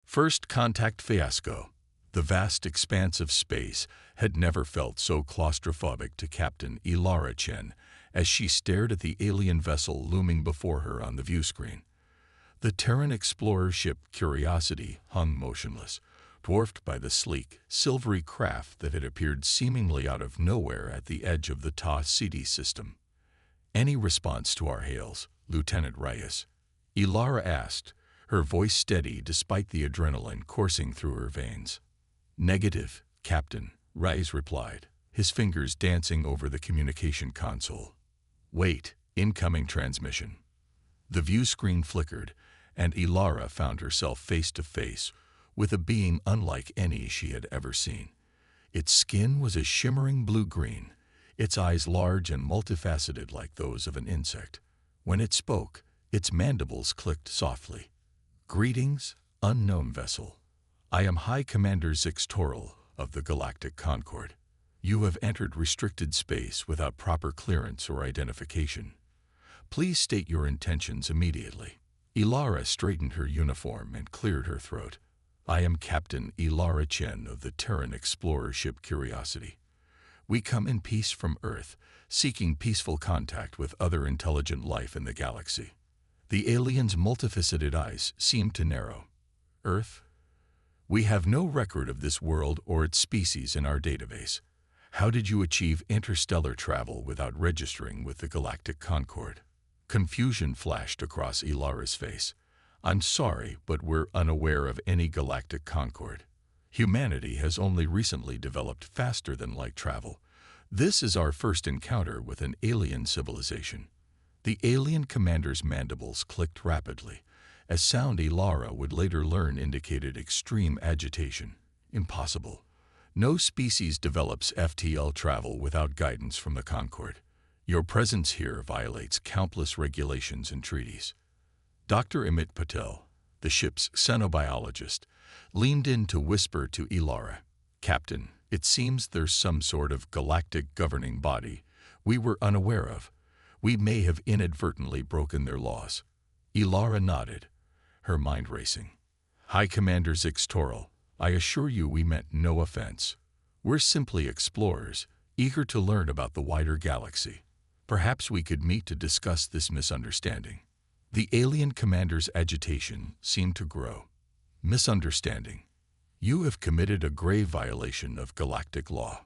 First contact fiasco. The vast expanse of space had never felt so claustrophobic to Captain Ilara Chen as she stared at the alien vessel looming before her on the viewscreen. The Terran explorer ship Curiosity hung motionless, dwarfed by the sleek, silvery craft that had appeared seemingly out of nowhere at the edge of the Ta City system. "Any response to our hails, Lieutenant Reyes?" Ilara asked, her voice steady despite the adrenaline coursing through her veins. "Negative, Captain," Reyes replied, his fingers dancing over the communication console. "Wait, incoming transmission." The view screen flickered, and Ilara found herself face to face with a being unlike any she had ever seen. Its skin was a shimmering blue-green, its eyes large and multifaceted like those of an insect. When it spoke, its mandibles clicked softly. "Greetings, unknown vessel. I am High Commander Zix Toral of the Galactic Concord. You have entered restricted space without proper clearance or identification. Please state your intentions immediately." Ilara straightened her uniform and cleared her throat. "I am Captain Ilara Chen of the Terran explorer ship Curiosity. We come in peace from Earth, seeking peaceful contact with other intelligent life in the galaxy." The alien's multifaceted eyes seemed to narrow. "Earth? We have no record of this world or its species in our database. How did you achieve interstellar travel without registering with the Galactic Concord?" Confusion flashed across Ilara's face. "I'm sorry, but we're unaware of any Galactic Concord. Humanity has only recently developed faster-than-light travel. This is our first encounter with an alien civilization." The alien commander's mandibles clicked rapidly, a sound Ilara would later learn indicated extreme agitation. "Impossible. No species develops FTL travel without guidance from the Concord. Your presence here violates countless regulations and treaties." Dr. Amit Patel, the ship's xenobiologist, leaned in to whisper to Ilara, "Captain, it seems there's some sort of galactic governing body we were unaware of. We may have inadvertently broken their laws." Ilara nodded, her mind racing. "High Commander Zix Toral, I assure you we meant no offense. We're simply explorers, eager to learn about the wider galaxy. Perhaps we could meet to discuss this misunderstanding." The alien commander's agitation seemed to grow. "Misunderstanding? You have committed a grave violation of galactic law.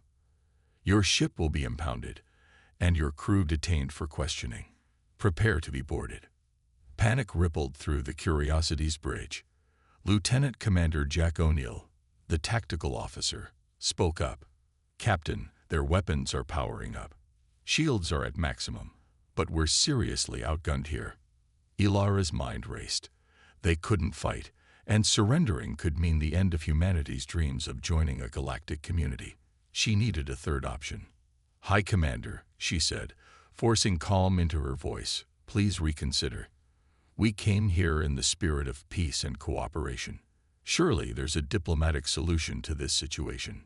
Your ship will be impounded, and your crew detained for questioning. Prepare to be boarded." Panic rippled through the Curiosity's bridge. Lieutenant Commander Jack O'Neill, the tactical officer, spoke up. "Captain, their weapons are powering up. Shields are at maximum, but we're seriously outgunned here." Ilara's mind raced. They couldn't fight, and surrendering could mean the end of humanity's dreams of joining a galactic community. She needed a third option. "High Commander," she said, forcing calm into her voice, "please reconsider. We came here in the spirit of peace and cooperation. Surely there's a diplomatic solution to this situation."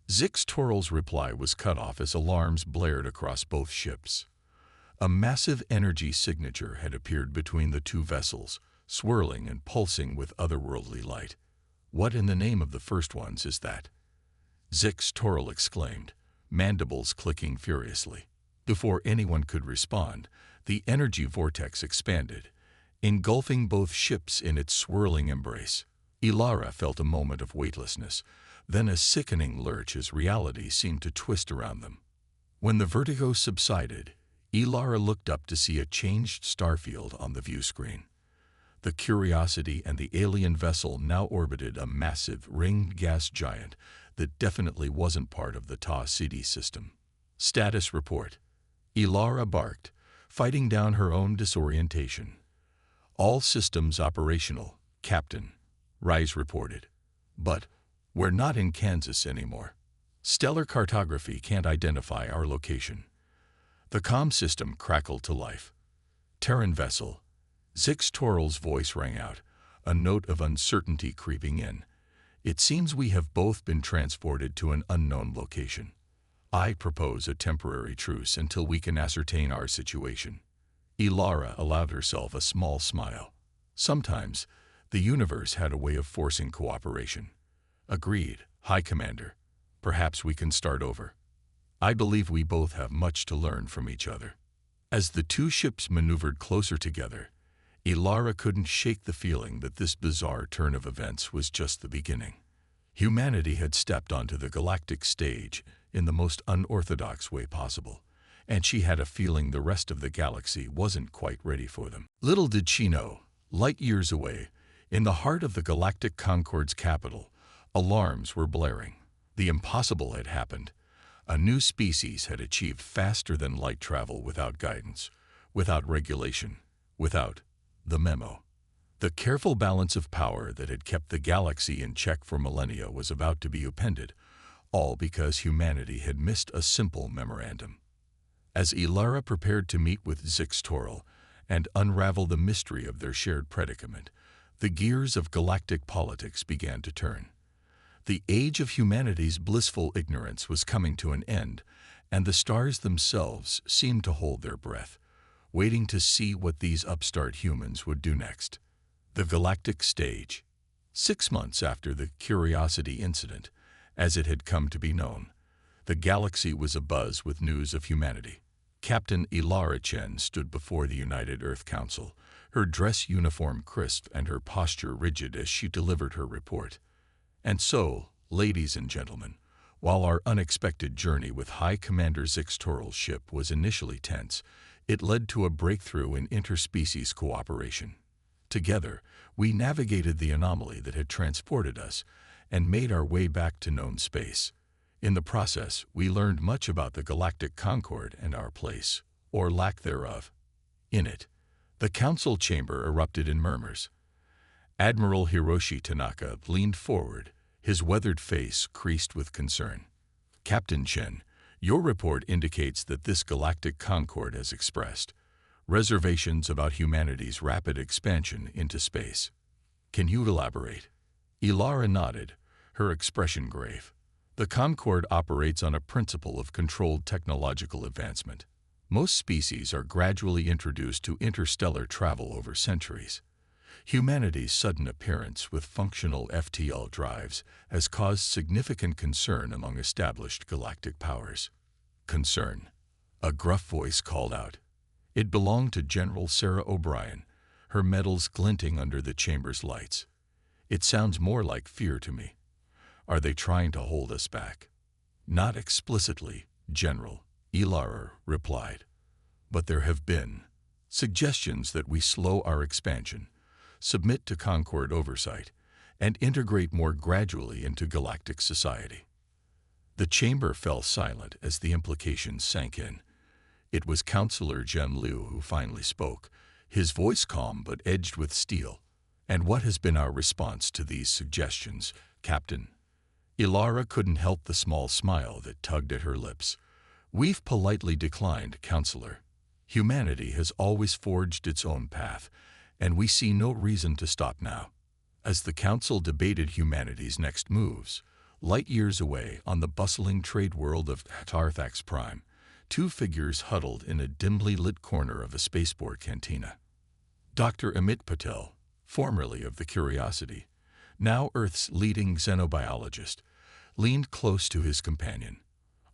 Zix Toral's reply was cut off as alarms blared across both ships. A massive energy signature had appeared between the two vessels, swirling and pulsing with otherworldly light. "What in the name of the first ones is that?" Zix Toral exclaimed, mandibles clicking furiously. Before anyone could respond, the energy vortex expanded, engulfing both ships in its swirling embrace. Ilara felt a moment of weightlessness, then a sickening lurch as reality seemed to twist around them. When the vertigo subsided, Ilara looked up to see a changed starfield on the view screen. The Curiosity and the alien vessel now orbited a massive ringed gas giant that definitely wasn't part of the Ta City system. "Status report." Ilara barked, fighting down her own disorientation. "All systems operational, Captain," Reyes reported. "But we're not in Kansas anymore. Stellar cartography can't identify our location." The comm system crackled to life. "Terran vessel." Zix Toral's voice rang out, a note of uncertainty creeping in. "It seems we have both been transported to an unknown location. I propose a temporary truce until we can ascertain our situation." Ilara allowed herself a small smile. Sometimes, The universe had a way of forcing cooperation. Agreed, High Commander. Perhaps we can start over. I believe we both have much to learn from each other. As the two ships maneuvered closer together, Ilara couldn't shake the feeling that this bizarre turn of events was just the beginning. Humanity had stepped onto the galactic stage in the most unorthodox way possible, and she had a feeling the rest of the galaxy wasn't quite ready for them. Little did she know, light years away, in the heart of the Galactic Concord's capital, alarms were blaring. The impossible had happened. A new species had achieved faster-than-light travel without guidance, without regulation, without the memo. The careful balance of power that had kept the galaxy in check for millennia was about to be upended, all because humanity had missed a simple memorandum. As Ilara prepared to meet with Zixtoral and unravel the mystery of their shared predicament, the gears of galactic politics began to turn. The age of humanity's blissful ignorance was coming to an end, and the stars themselves seemed to hold their breath, waiting to see what these upstart humans would do next. The galactic stage. 6 months after the Curiosity incident, as it had come to be known, the galaxy was abuzz with news of humanity. Captain Ilara Chen stood before the United Earth Council, her dress uniform crisp and her posture rigid as she delivered her report. And so, ladies and gentlemen, while our unexpected journey with High Commander Zixtoral's ship was initially tense, it led to a breakthrough in interspecies cooperation. Together, we navigated the anomaly that had transported us and made our way back to known space. In the process, we learned much about the Galactic Concord and our place, or lack thereof, in it. The council chamber erupted in murmurs. Admiral Hiroshi Tanaka leaned forward, his weathered face creased with concern. Captain Chen, your report indicates that this Galactic Concord has expressed reservations about humanity's rapid expansion into space. Can you elaborate? Ilara nodded, her expression grave. The Concord operates on a principle of controlled technological advancement. Most species are gradually introduced to interstellar travel over centuries. Humanity's sudden appearance with functional FTL drives has caused significant concern among established galactic powers. Concern. A gruff voice called out. It belonged to General Sarah O'Brien, her medals glinting under the chamber's lights. It sounds more like fear to me. Are they trying to hold us back? Not explicitly, General, Ilara replied. But there have been suggestions that we slow our expansion, submit to Concord oversight, and integrate more gradually into galactic society. The chamber fell silent as the implications sank in. It was Counselor Zhen Liu who finally spoke, his voice calm but edged with steel. And what has been our response to these suggestions, Captain? Ilara couldn't help the small smile that tugged at her lips. We've politely declined, Counselor. Humanity has always forged its own path, and we see no reason to stop now. As the Council debated humanity's next moves, light years away on the bustling trade world of Tarthax Prime, two figures huddled in a dimly lit corner of a spaceport cantina. Dr. Amit Patel, formerly of the Curiosity, now Earth's leading xenobiologist, leaned close to his companion.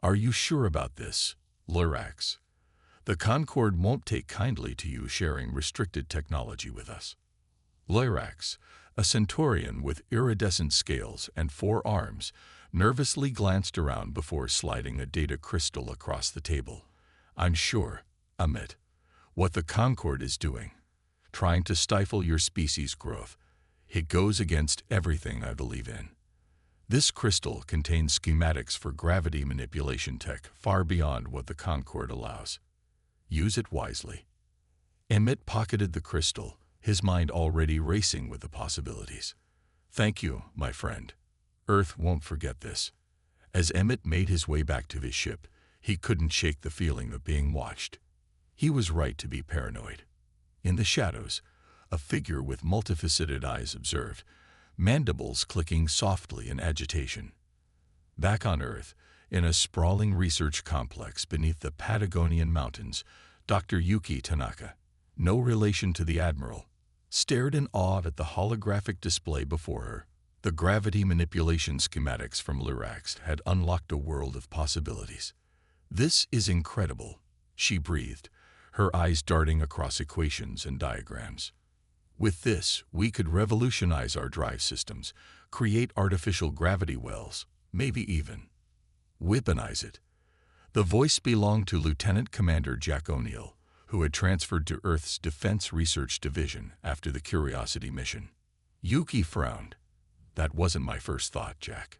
Are you sure about this, Lorax? The Concord won't take kindly to you sharing restricted technology with us. Lorax, a centaurian with iridescent scales and 4 arms, nervously glanced around before sliding a data crystal across the table. I'm sure, Amit, what the Concord is doing, trying to stifle your species' growth. It goes against everything I believe in. This crystal contains schematics for gravity manipulation tech far beyond what the Concord allows. Use it wisely. Emmett pocketed the crystal, his mind already racing with the possibilities. Thank you, my friend. Earth won't forget this. As Emmett made his way back to his ship, he couldn't shake the feeling of being watched. He was right to be paranoid. In the shadows, a figure with multifaceted eyes observed, mandibles clicking softly in agitation. Back on Earth, in a sprawling research complex beneath the Patagonian mountains, Dr. Yuki Tanaka, no relation to the Admiral, stared in awe at the holographic display before her. The gravity manipulation schematics from Lyrax had unlocked a world of possibilities. "This is incredible," she breathed, her eyes darting across equations and diagrams. "With this, we could revolutionize our drive systems, create artificial gravity wells, maybe even weaponize it." The voice belonged to Lieutenant Commander Jack O'Neill, who had transferred to Earth's Defense Research Division after the Curiosity mission. Yuki frowned. "That wasn't my first thought, Jack."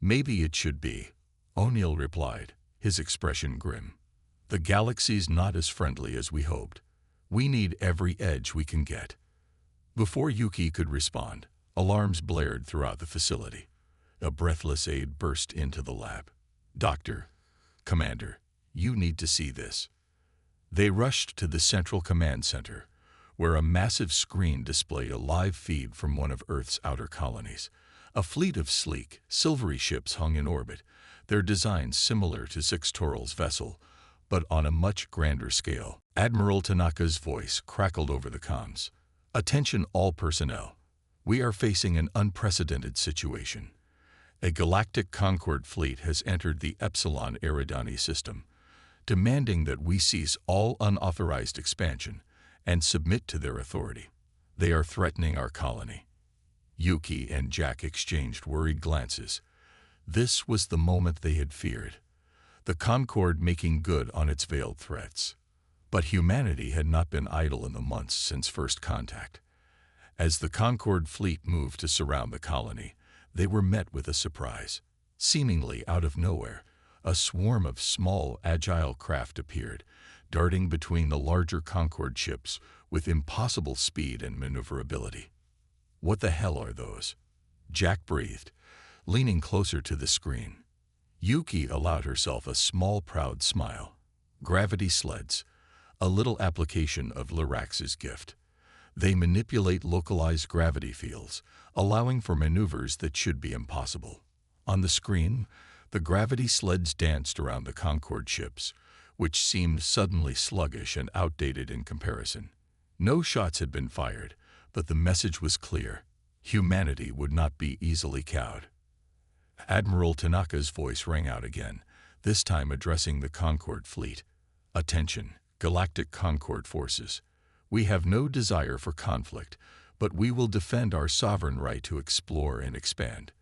"Maybe it should be," O'Neill replied, his expression grim. "The galaxy's not as friendly as we hoped. We need every edge we can get." Before Yuki could respond, alarms blared throughout the facility. A breathless aide burst into the lab. "Doctor, Commander, you need to see this." They rushed to the Central Command Center, where a massive screen displayed a live feed from one of Earth's outer colonies. A fleet of sleek, silvery ships hung in orbit, their designs similar to Sixtoral's vessel, but on a much grander scale. Admiral Tanaka's voice crackled over the comms. "Attention all personnel. We are facing an unprecedented situation. A Galactic Concord fleet has entered the Epsilon Eridani system, demanding that we cease all unauthorized expansion and submit to their authority. They are threatening our colony." Yuki and Jack exchanged worried glances. This was the moment they had feared. The Concord making good on its veiled threats. But humanity had not been idle in the months since first contact. As the Concord fleet moved to surround the colony, they were met with a surprise. Seemingly out of nowhere, a swarm of small, agile craft appeared, darting between the larger Concord ships with impossible speed and maneuverability. "What the hell are those?" Jack breathed, leaning closer to the screen. Yuki allowed herself a small, proud smile. "Gravity sleds, a little application of Lyrax's gift. They manipulate localized gravity fields, allowing for maneuvers that should be impossible." On the screen, the gravity sleds danced around the Concord ships, which seemed suddenly sluggish and outdated in comparison. No shots had been fired, but the message was clear. Humanity would not be easily cowed. Admiral Tanaka's voice rang out again, this time addressing the Concord fleet. "Attention, Galactic Concord forces. We have no desire for conflict, but we will defend our sovereign right to explore and expand.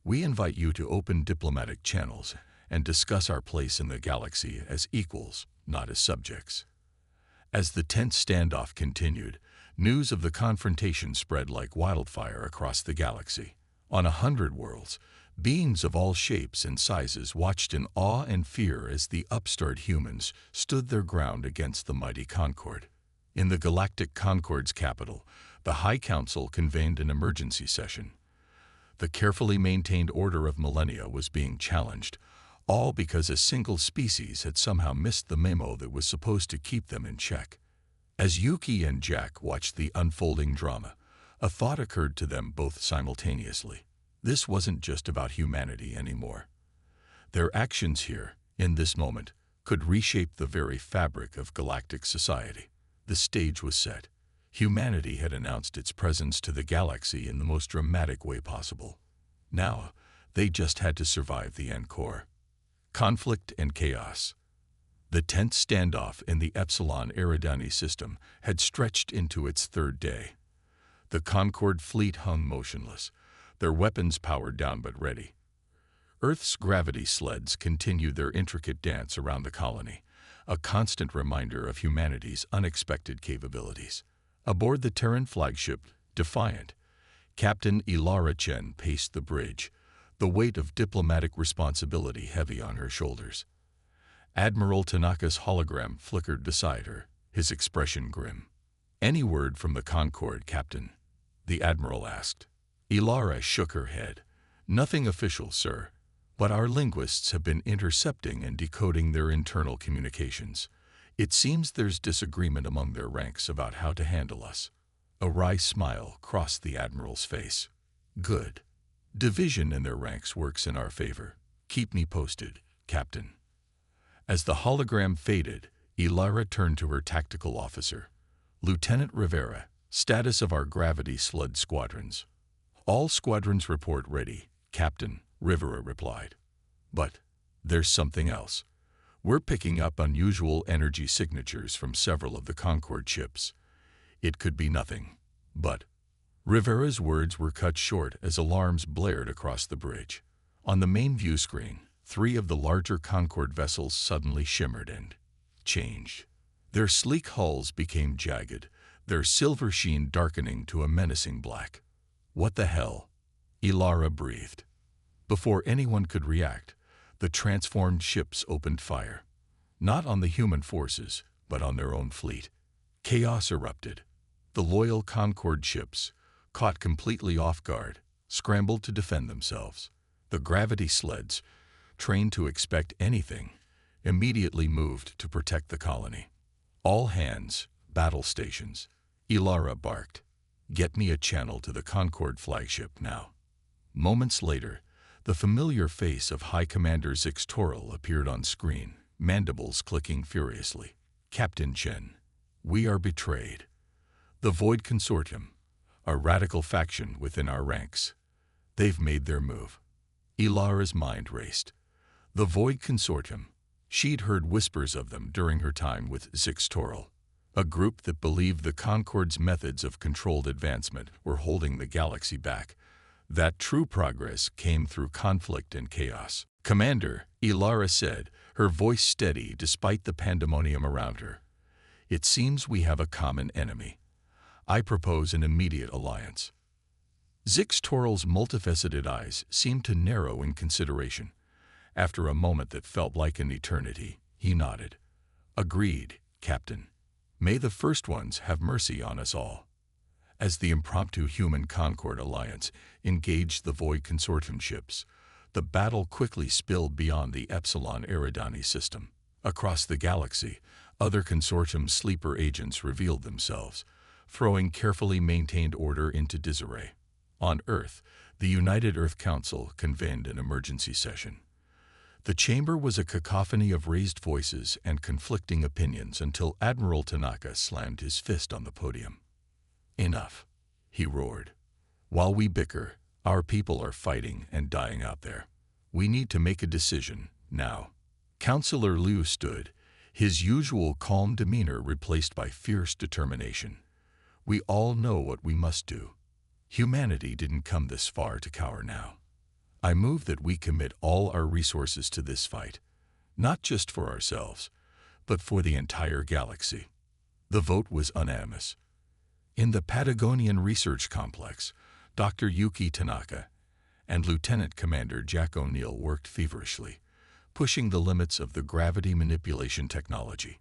We invite you to open diplomatic channels and discuss our place in the galaxy as equals, not as subjects." As the tense standoff continued, news of the confrontation spread like wildfire across the galaxy. On 100 worlds, beings of all shapes and sizes watched in awe and fear as the upstart humans stood their ground against the mighty Concord. In the Galactic Concord's capital, the High Council convened an emergency session. The carefully maintained order of millennia was being challenged, all because a single species had somehow missed the memo that was supposed to keep them in check. As Yuki and Jack watched the unfolding drama, a thought occurred to them both simultaneously. This wasn't just about humanity anymore. Their actions here, in this moment, could reshape the very fabric of galactic society. The stage was set. Humanity had announced its presence to the galaxy in the most dramatic way possible. Now, they just had to survive the encore. Conflict and chaos. The tense standoff in the Epsilon Eridani system had stretched into its third day. The Concord fleet hung motionless, their weapons powered down but ready. Earth's gravity sleds continued their intricate dance around the colony, a constant reminder of humanity's unexpected capabilities. Aboard the Terran flagship, Defiant, Captain Ilara Chen paced the bridge, the weight of diplomatic responsibility heavy on her shoulders. Admiral Tanaka's hologram flickered beside her, his expression grim. "Any word from the Concord, Captain?" the Admiral asked. Ilara shook her head. "Nothing official, sir, but our linguists have been intercepting and decoding their internal communications. It seems there's disagreement among their ranks about how to handle us." A wry smile crossed the Admiral's face. "Good. Division in their ranks works in our favor. Keep me posted, Captain." As the hologram faded, Ilara turned to her tactical officer. "Lieutenant Rivera, Status of our gravity sled squadrons. All squadrons report ready, Captain, Rivera replied. But there's something else. We're picking up unusual energy signatures from several of the Concorde ships. It could be nothing, but Rivera's words were cut short as alarms blared across the bridge. On the main view screen, 3 of the larger Concorde vessels suddenly shimmered and changed. Their sleek hulls became jagged, their silver sheen darkening to a menacing black. What the hell? Ilara breathed. Before anyone could react, the transformed ships opened fire. Not on the human forces, but on their own fleet. Chaos erupted. The loyal Concorde ships, caught completely off guard, scrambled to defend themselves. The gravity sleds, trained to expect anything, immediately moved to protect the colony. All hands, battle stations. Ilara barked. Get me a channel to the Concorde flagship now. Moments later, the familiar face of High Commander Zixtoral appeared on screen, mandibles clicking furiously. Captain Chen, we are betrayed. The Void Consortium, a radical faction within our ranks. They've made their move. Ilara's mind raced. The Void Consortium. She'd heard whispers of them during her time with Zixtoral, a group that believed the Concorde's methods of controlled advancement were holding the galaxy back. That true progress came through conflict and chaos. Commander, Ilara said, her voice steady despite the pandemonium around her. It seems we have a common enemy. I propose an immediate alliance. Zixtoral's multifaceted eyes seemed to narrow in consideration. After a moment that felt like an eternity, he nodded. Agreed, Captain. May the First Ones have mercy on us all. As the impromptu Human Concorde Alliance engaged the Void Consortium ships, the battle quickly spilled beyond the Epsilon Eridani system. Across the galaxy, other consortium sleeper agents revealed themselves, throwing carefully maintained order into disarray. On Earth, the United Earth Council convened an emergency session. The chamber was a cacophony of raised voices and conflicting opinions until Admiral Tanaka slammed his fist on the podium. Enough, he roared. While we bicker, our people are fighting and dying out there. We need to make a decision, now. Councillor Liu stood, his usual calm demeanor replaced by fierce determination. We all know what we must do. Humanity didn't come this far to cower now. I move that we commit all our resources to this fight, not just for ourselves, but for the entire galaxy. The vote was unanimous. In the Patagonian Research Complex, Dr. Yuki Tanaka and Lieutenant Commander Jack O'Neill worked feverishly, pushing the limits of the gravity manipulation technology.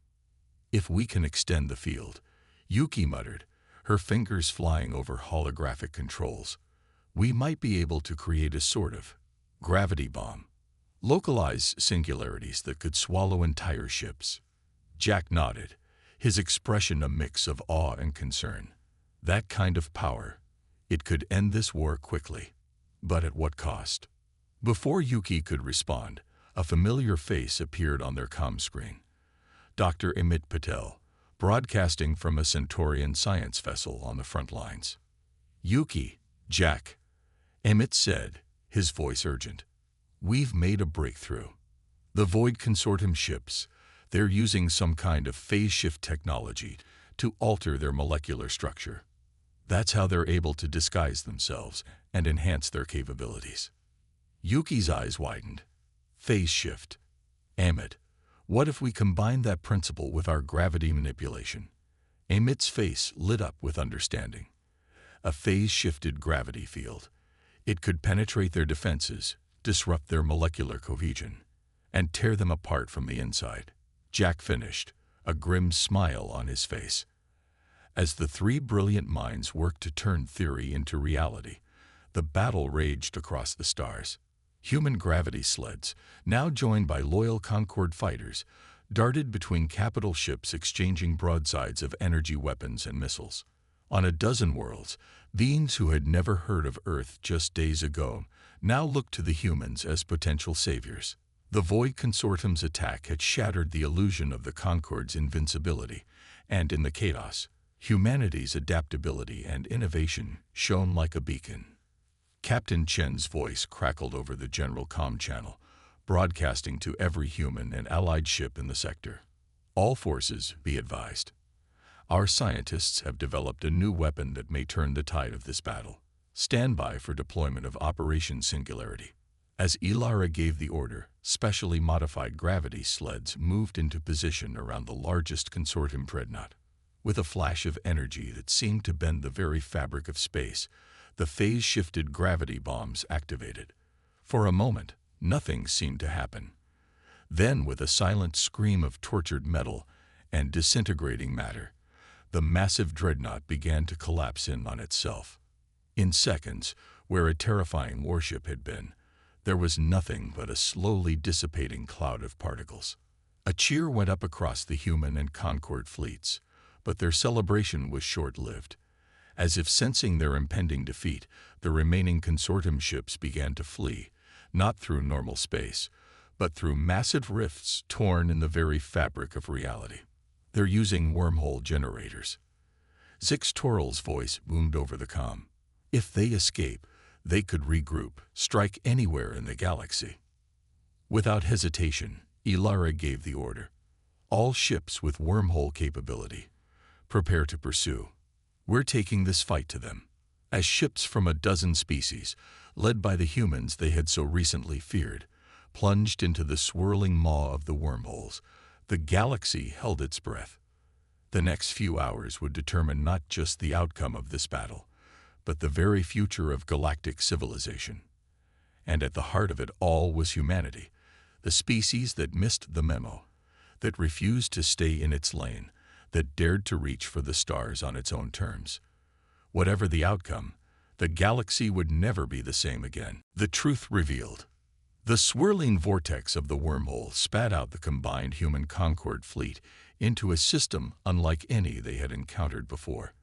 If we can extend the field, Yuki muttered, her fingers flying over holographic controls, we might be able to create a sort of gravity bomb, localize singularities that could swallow entire ships. Jack nodded, his expression a mix of awe and concern. That kind of power, it could end this war quickly. But at what cost? Before Yuki could respond, a familiar face appeared on their comm screen. Dr. Amit Patel, broadcasting from a Centaurian science vessel on the front lines. Yuki, Jack, Emmett said, his voice urgent. We've made a breakthrough. The Void Consortium ships, they're using some kind of phase shift technology to alter their molecular structure. That's how they're able to disguise themselves and enhance their capabilities. Yuki's eyes widened. Phase shift. Emmett, what if we combine that principle with our gravity manipulation? Emmett's face lit up with understanding. A phase-shifted gravity field. It could penetrate their defenses, disrupt their molecular cohesion, and tear them apart from the inside. Jack finished, a grim smile on his face. As the 3 brilliant minds worked to turn theory into reality, the battle raged across the stars. Human gravity sleds, now joined by loyal Concorde fighters, darted between capital ships exchanging broadsides of energy weapons and missiles. On a dozen worlds, beings who had never heard of Earth just days ago now looked to the humans as potential saviors. The Void Consortium's attack had shattered the illusion of the Concorde's invincibility, and in the chaos, Humanity's adaptability and innovation shone like a beacon. Captain Chen's voice crackled over the general comm channel, broadcasting to every human and allied ship in the sector. All forces, be advised. Our scientists have developed a new weapon that may turn the tide of this battle. Stand by for deployment of Operation Singularity. As Ilara gave the order, specially modified gravity sleds moved into position around the largest consortium dreadnought. With a flash of energy that seemed to bend the very fabric of space, the phase-shifted gravity bombs activated. For a moment, nothing seemed to happen. Then, with a silent scream of tortured metal and disintegrating matter, the massive dreadnought began to collapse in on itself. In seconds, where a terrifying warship had been, there was nothing but a slowly dissipating cloud of particles. A cheer went up across the human and Concord fleets, but their celebration was short-lived. As if sensing their impending defeat, the remaining consortium ships began to flee, not through normal space, but through massive rifts torn in the very fabric of reality. They're using wormhole generators. Zix Toral's voice boomed over the comm. If they escape, they could regroup, strike anywhere in the galaxy. Without hesitation, Ilara gave the order. All ships with wormhole capability, prepare to pursue. We're taking this fight to them. As ships from a dozen species, led by the humans they had so recently feared, plunged into the swirling maw of the wormholes, the galaxy held its breath. The next few hours would determine not just the outcome of this battle, but the very future of galactic civilization. And at the heart of it all was humanity, the species that missed the memo, that refused to stay in its lane, that dared to reach for the stars on its own terms. Whatever the outcome, the galaxy would never be the same again. The truth revealed. The swirling vortex of the wormhole spat out the combined human Concord fleet into a system unlike any they had encountered before.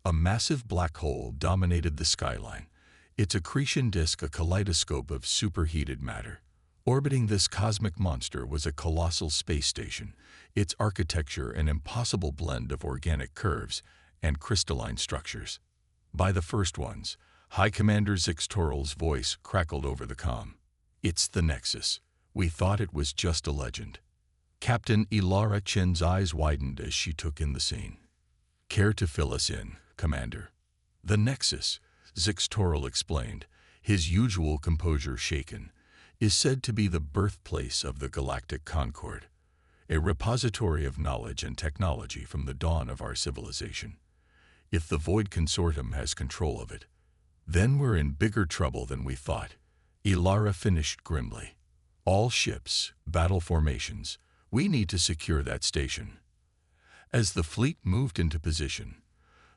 A massive black hole dominated the skyline, its accretion disk a kaleidoscope of superheated matter. Orbiting this cosmic monster was a colossal space station, its architecture an impossible blend of organic curves and crystalline structures. By the first ones, High Commander Zix Toral's voice crackled over the comm. It's the Nexus. We thought it was just a legend. Captain Ilara Chen's eyes widened as she took in the scene. Care to fill us in, Commander? The Nexus, Zix Toral explained, his usual composure shaken, is said to be the birthplace of the Galactic Concord, a repository of knowledge and technology from the dawn of our civilization. If the Void Consortium has control of it, then we're in bigger trouble than we thought, Ilara finished grimly. All ships, battle formations, we need to secure that station. As the fleet moved into position,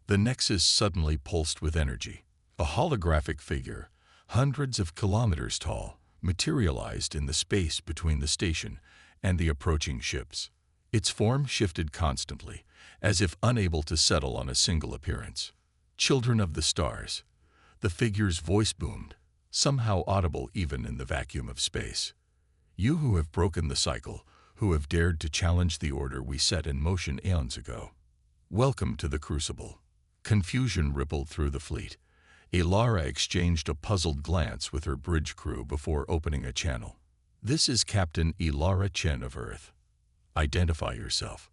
the Nexus suddenly pulsed with energy. A holographic figure, hundreds of kilometers tall, materialized in the space between the station and the approaching ships. Its form shifted constantly, as if unable to settle on a single appearance. Children of the stars. The figure's voice boomed, somehow audible even in the vacuum of space. You who have broken the cycle, who have dared to challenge the order we set in motion aeons ago. Welcome to the Crucible. Confusion rippled through the fleet. Ilara exchanged a puzzled glance with her bridge crew before opening a channel. This is Captain Ilara Chen of Earth. Identify yourself.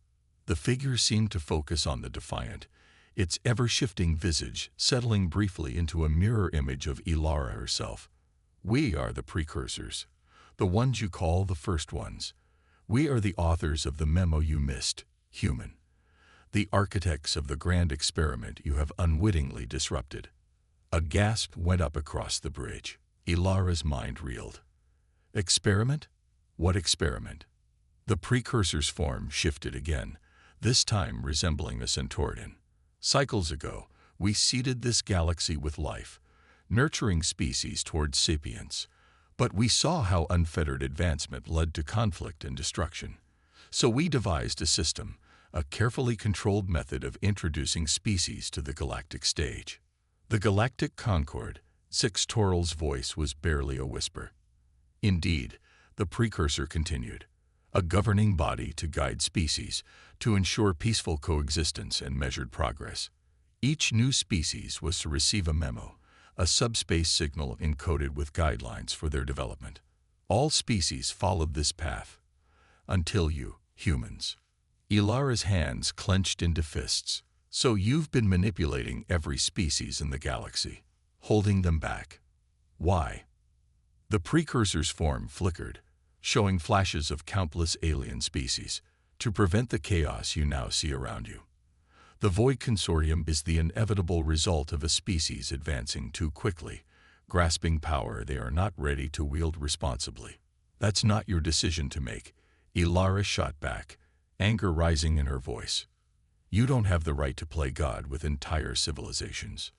The figure seemed to focus on the Defiant, its ever-shifting visage settling briefly into a mirror image of Ilara herself. We are the precursors, the ones you call the first ones. We are the authors of the memo you missed, human. The architects of the grand experiment you have unwittingly disrupted. A gasp went up across the bridge. Ilara's mind reeled. Experiment? What experiment? The precursor's form shifted again, this time resembling a Centaurian. Cycles ago, we seeded this galaxy with life, nurturing species towards sapience. But we saw how unfettered advancement led to conflict and destruction. So we devised a system, a carefully controlled method of introducing species to the galactic stage. The Galactic Concord, Zix Toral's voice was barely a whisper. Indeed, the precursor continued. a governing body to guide species, to ensure peaceful coexistence and measured progress. Each new species was to receive a memo, a subspace signal encoded with guidelines for their development. All species followed this path. Until you, humans. Ilara's hands clenched into fists. So you've been manipulating every species in the galaxy, holding them back. Why? The precursor's form flickered, showing flashes of countless alien species, to prevent the chaos you now see around you. The Void Consortium is the inevitable result of a species advancing too quickly, grasping power they are not ready to wield responsibly. That's not your decision to make, Ilara shot back, anger rising in her voice. You don't have the right to play God with entire civilizations.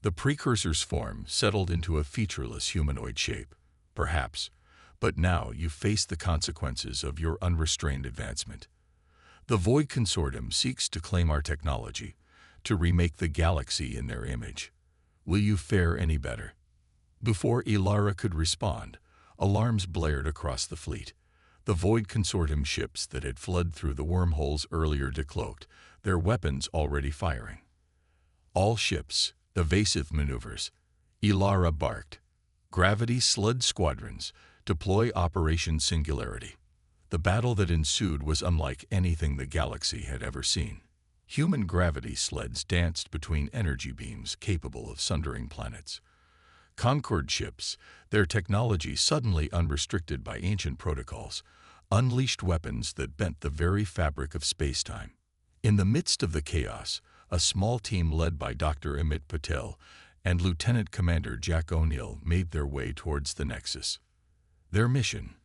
The precursor's form settled into a featureless humanoid shape, perhaps, but now you face the consequences of your unrestrained advancement. The Void Consortium seeks to claim our technology, to remake the galaxy in their image. Will you fare any better? Before Ilara could respond, alarms blared across the fleet. The Void Consortium ships that had fled through the wormholes earlier decloaked, their weapons already firing. All ships, evasive maneuvers. Ilara barked. Gravity sled squadrons, deploy Operation Singularity. The battle that ensued was unlike anything the galaxy had ever seen. Human gravity sleds danced between energy beams capable of sundering planets. Concord ships, their technology suddenly unrestricted by ancient protocols, unleashed weapons that bent the very fabric of space-time. In the midst of the chaos, a small team led by Dr. Amit Patel and Lieutenant Commander Jack O'Neill made their way towards the Nexus. Their mission?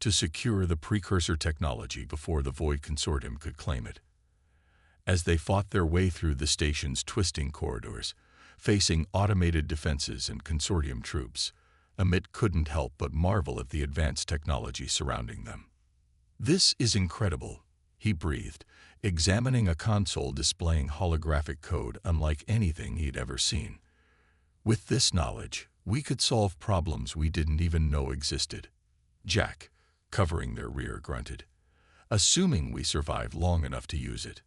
To secure the precursor technology before the Void Consortium could claim it. As they fought their way through the station's twisting corridors, facing automated defenses and consortium troops, Amit couldn't help but marvel at the advanced technology surrounding them. "This is incredible," he breathed, examining a console displaying holographic code unlike anything he'd ever seen. "With this knowledge, we could solve problems we didn't even know existed." Jack, covering their rear, grunted, "Assuming we survive long enough to use it."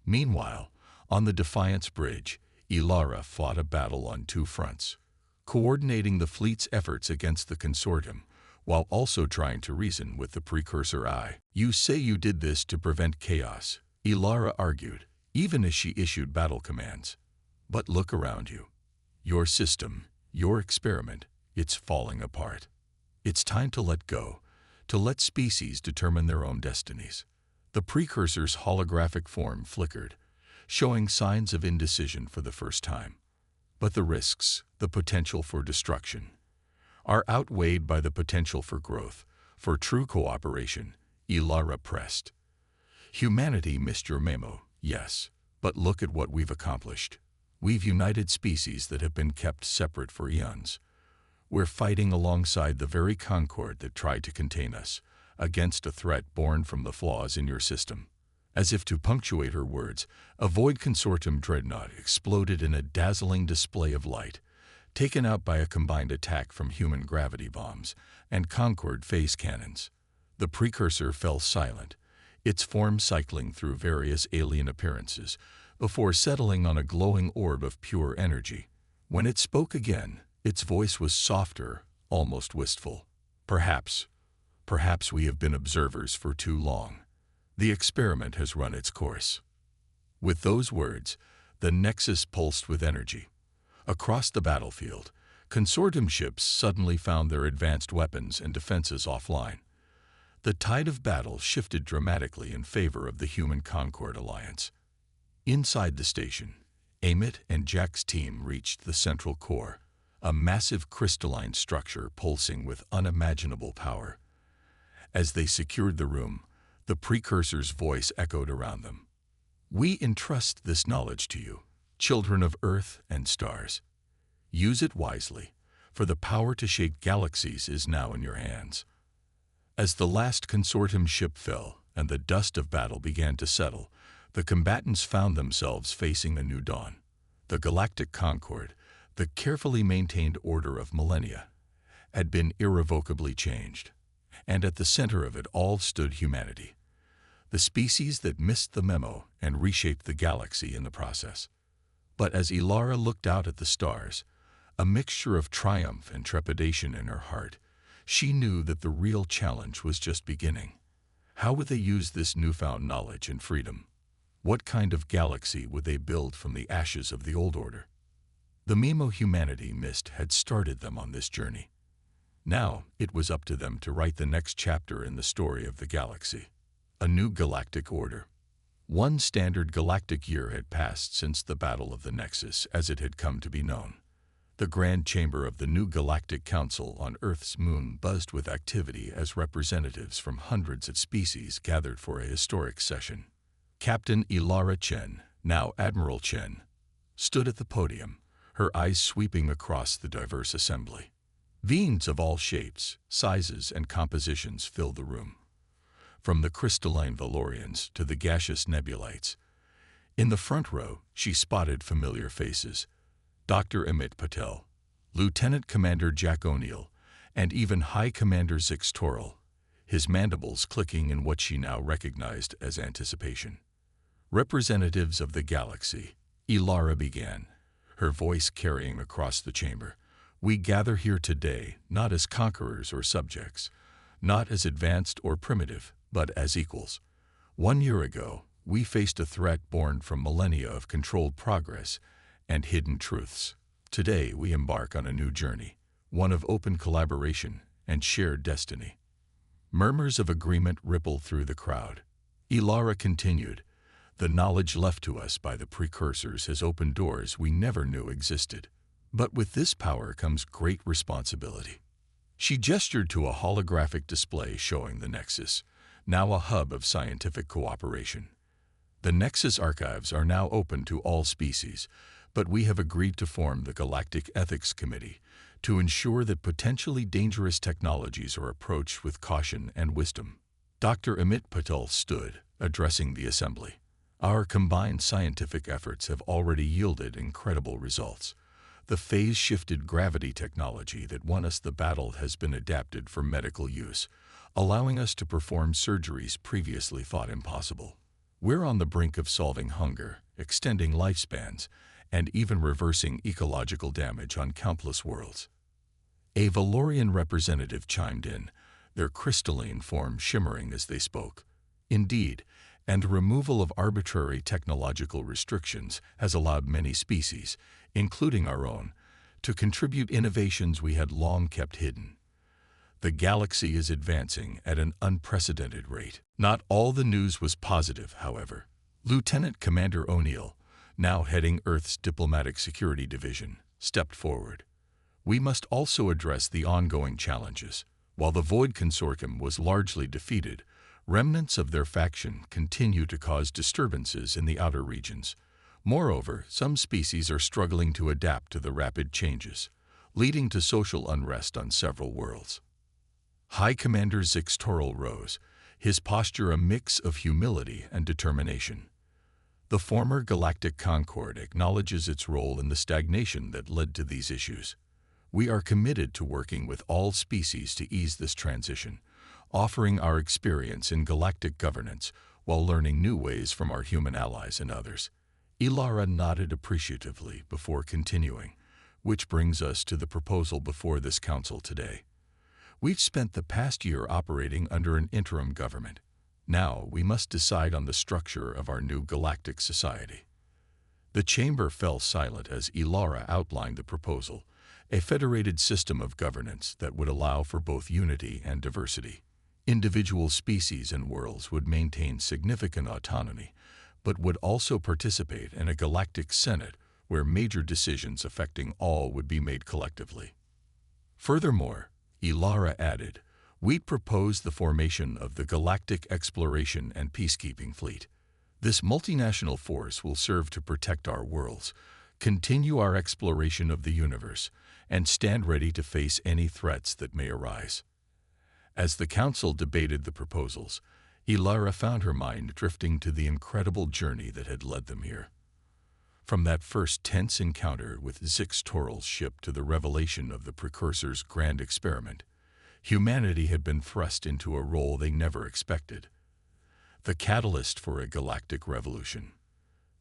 Meanwhile, on the Defiance Bridge, Ilara fought a battle on two fronts, coordinating the fleet's efforts against the consortium, while also trying to reason with the precursor eye. "You say you did this to prevent chaos," Ilara argued, even as she issued battle commands. "But look around you. Your system, your experiment, it's falling apart. It's time to let go, to let species determine their own destinies." The precursor's holographic form flickered, showing signs of indecision for the first time. But the risks, the potential for destruction, are outweighed by the potential for growth, for true cooperation, Ilara pressed. "Humanity missed your memo, yes, but look at what we've accomplished. We've united species that have been kept separate for eons. We're fighting alongside the very Concord that tried to contain us, against a threat born from the flaws in your system." As if to punctuate her words, a Void Consortium dreadnought exploded in a dazzling display of light, taken out by a combined attack from human gravity bombs and Concord phase cannons. The precursor fell silent, its form cycling through various alien appearances, before settling on a glowing orb of pure energy. When it spoke again, its voice was softer, almost wistful. Perhaps we have been observers for too long. The experiment has run its course." With those words, the Nexus pulsed with energy. Across the battlefield, consortium ships suddenly found their advanced weapons and defenses offline. The tide of battle shifted dramatically in favor of the Human Concord Alliance. Inside the station, Amit and Jack's team reached the central core, a massive crystalline structure pulsing with unimaginable power. As they secured the room, the precursor's voice echoed around them. "We entrust this knowledge to you, children of Earth and stars. Use it wisely, for the power to shape galaxies is now in your hands." As the last consortium ship fell and the dust of battle began to settle, the combatants found themselves facing a new dawn. The Galactic Concord, the carefully maintained order of millennia, had been irrevocably changed. And at the center of it all stood humanity, the species that missed the memo and reshaped the galaxy in the process. But as Ilara looked out at the stars, a mixture of triumph and trepidation in her heart, she knew that the real challenge was just beginning. How would they use this newfound knowledge and freedom? What kind of galaxy would they build from the ashes of the old order? The memo humanity missed had started them on this journey. Now it was up to them to write the next chapter in the story of the galaxy. A new galactic order. One standard galactic year had passed since the Battle of the Nexus as it had come to be known. The grand chamber of the new Galactic Council on Earth's moon buzzed with activity as representatives from hundreds of species gathered for a historic session. Captain Ilara Chen, now Admiral Chen, stood at the podium, her eyes sweeping across the diverse assembly. Beings of all shapes, sizes, and compositions filled the room, from the crystalline Valorians to the gaseous nebulites. In the front row, she spotted familiar faces: Dr. Amit Patel, Lieutenant Commander Jack O'Neill, and even High Commander Zix Toril, his mandibles clicking in what she now recognized as anticipation. Representatives of the galaxy, Ilara began, her voice carrying across the chamber. We gather here today not as conquerors or subjects, not as advanced or primitive, but as equals. 1 year ago, we faced a threat born from millennia of controlled progress and hidden truths. Today, we embark on a new journey, one of open collaboration and shared destiny. Murmurs of agreement rippled through the crowd. Ilara continued, the knowledge left to us by the precursors has opened doors we never knew existed. But with this power comes great responsibility. She gestured to a holographic display showing the Nexus, now a hub of scientific cooperation. The Nexus archives are now open to all species, but we have agreed to form the Galactic Ethics Committee to ensure that potentially dangerous technologies are approached with caution and wisdom. Dr. Amit Patel stood, addressing the assembly. Our combined scientific efforts have already yielded incredible results. The phase-shifted gravity technology that won us the battle has been adapted for medical use, allowing us to perform surgeries previously thought impossible. We're on the brink of solving hunger, extending lifespans, and even reversing ecological damage on countless worlds. A Valorian representative chimed in, their crystalline form shimmering as they spoke. Indeed, and the removal of arbitrary technological restrictions has allowed many species, including our own, to contribute innovations we had long kept hidden. The galaxy is advancing at an unprecedented rate. Not all the news was positive, however. Lieutenant Commander O'Neill, now heading Earth's Diplomatic Security Division, stepped forward. We must also address the ongoing challenges. While the Void Consortium was largely defeated, remnants of their faction continue to cause disturbances in the outer regions. Moreover, some species are struggling to adapt to the rapid changes, leading to social unrest on several worlds. High Commander Zix Toril rose, his posture a mix of humility and determination. The former Galactic Concord acknowledges its role in the stagnation that led to these issues. We are committed to working with all species to ease this transition, offering our experience in galactic governance while learning new ways from our human allies and others. Ilara nodded appreciatively before continuing, which brings us to the proposal before this council today. We've spent the past year operating under an interim government. Now we must decide on the structure of our new galactic society. The chamber fell silent as Ilara outlined the proposal, a federated system of governance that would allow for both unity and diversity. Individual species and worlds would maintain significant autonomy, but would also participate in a galactic senate where major decisions affecting all would be made collectively. Furthermore, Ilara added, we propose the formation of the Galactic Exploration and Peacekeeping Fleet. This multinational force will serve to protect our worlds, continue our exploration of the universe, and stand ready to face any threats that may arise. As the council debated the proposals, Ilara found her mind drifting to the incredible journey that had led them here. From that first tense encounter with Zix Toril's ship to the revelation of the Precursor's grand experiment, Humanity had been thrust into a role they never expected, the catalyst for a galactic revolution.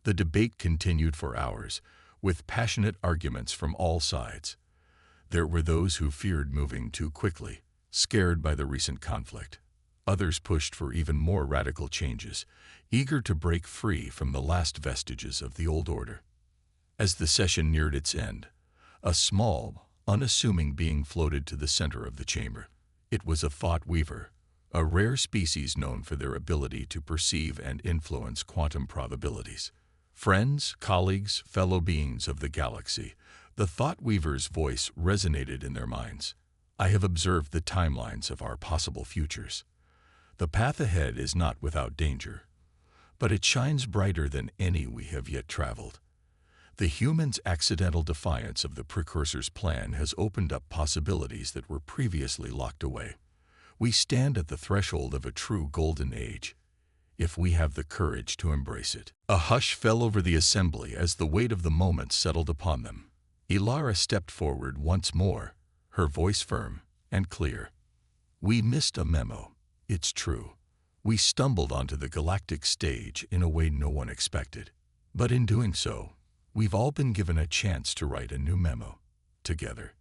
The debate continued for hours, with passionate arguments from all sides. There were those who feared moving too quickly, scared by the recent conflict. Others pushed for even more radical changes, eager to break free from the last vestiges of the old order. As the session neared its end, a small, unassuming being floated to the center of the chamber. It was a thought weaver, a rare species known for their ability to perceive and influence quantum probabilities. Friends, colleagues, fellow beings of the galaxy, the thought weaver's voice resonated in their minds. I have observed the timelines of our possible futures. The path ahead is not without danger, but it shines brighter than any we have yet traveled. The humans' accidental defiance of the precursor's plan has opened up possibilities that were previously locked away. We stand at the threshold of a true golden age, if we have the courage to embrace it. A hush fell over the assembly as the weight of the moment settled upon them. Ilara stepped forward once more, her voice firm and clear. We missed a memo, it's true. We stumbled onto the galactic stage in a way no one expected. But in doing so, we've all been given a chance to write a new memo, together.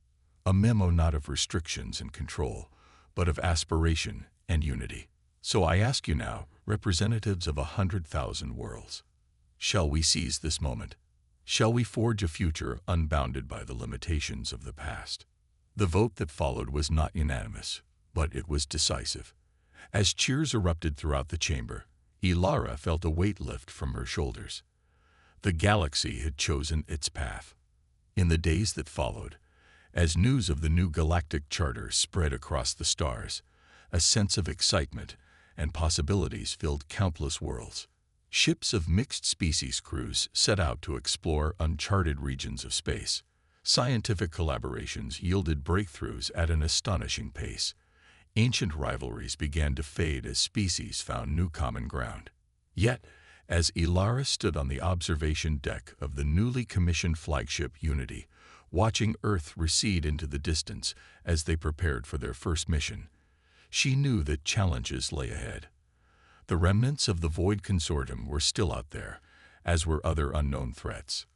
A memo not of restrictions and control, but of aspiration and unity. So I ask you now, representatives of 100,000 worlds, shall we seize this moment? Shall we forge a future unbounded by the limitations of the past? The vote that followed was not unanimous, but it was decisive. As cheers erupted throughout the chamber, Ilara felt a weight lift from her shoulders. The galaxy had chosen its path. In the days that followed, as news of the new galactic charter spread across the stars, a sense of excitement and possibilities filled countless worlds. Ships of mixed species crews set out to explore uncharted regions of space. Scientific collaborations yielded breakthroughs at an astonishing pace. Ancient rivalries began to fade as species found new common ground. Yet, as Ilara stood on the observation deck of the newly commissioned flagship Unity, watching Earth recede into the distance as they prepared for their first mission, she knew that challenges lay ahead. The remnants of the Void Consortium were still out there, as were other unknown threats.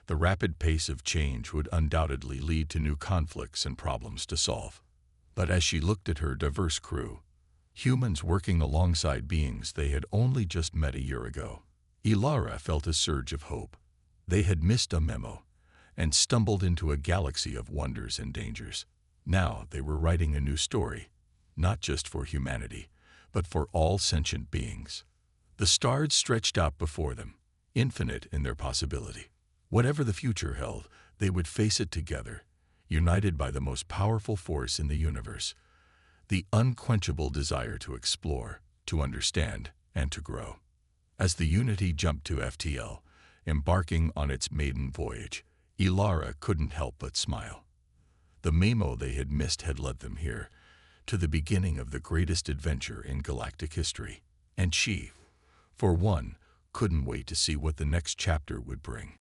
The rapid pace of change would undoubtedly lead to new conflicts and problems to solve. But as she looked at her diverse crew, humans working alongside beings they had only just met a year ago, Ilara felt a surge of hope. They had missed a memo and stumbled into a galaxy of wonders and dangers. Now they were writing a new story, not just for humanity, but for all sentient beings. The stars stretched out before them, infinite in their possibility. Whatever the future held, they would face it together, united by the most powerful force in the universe, the unquenchable desire to explore, to understand, and to grow. As the Unity jumped to FTL, embarking on its maiden voyage, Ilara couldn't help but smile. The memo they had missed had led them here, to the beginning of the greatest adventure in galactic history, and she, for one, couldn't wait to see what the next chapter would bring.